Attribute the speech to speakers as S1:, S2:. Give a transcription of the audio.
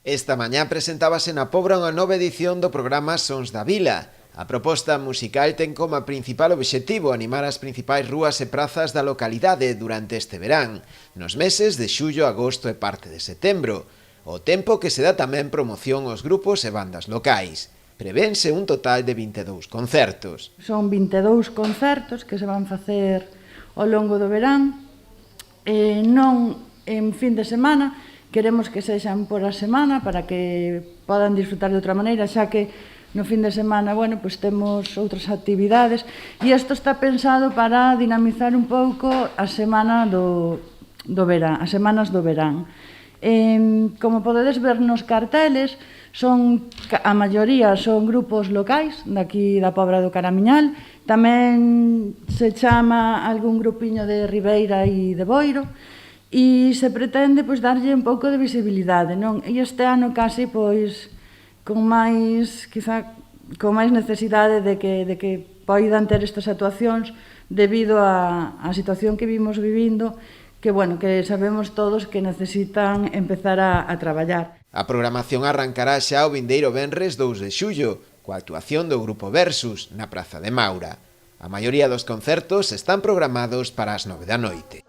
S1: Esta mañá presentábase na Pobra unha nova edición do programa Sons da Vila. A proposta musical ten como principal obxectivo animar as principais rúas e prazas da localidade durante este verán, nos meses de xullo, agosto e parte de setembro, o tempo que se dá tamén promoción aos grupos e bandas locais. Prevense un total de 22 concertos.
S2: Son 22 concertos que se van facer ao longo do verán, non en fin de semana, queremos que sexan por a semana para que podan disfrutar de outra maneira, xa que no fin de semana, bueno, pois temos outras actividades e isto está pensado para dinamizar un pouco a semana do verán, as semanas do verán. Como podedes ver nos carteles, a maioría son grupos locais daqui da Pobra do Caramiñal, tamén se chama algún grupiño de Ribeira e de Boiro, e se pretende pois darlle un pouco de visibilidade, non? E este ano case pois con máis necesidade de que poidan ter estas actuacións debido á situación que vimos vivindo, que, bueno, que sabemos todos que necesitan empezar a traballar.
S1: A programación arrancará xa o vindeiro venres 2 de xullo, coa actuación do grupo Versus na Praza de Maura. A maioría dos concertos están programados para as 9 da noite.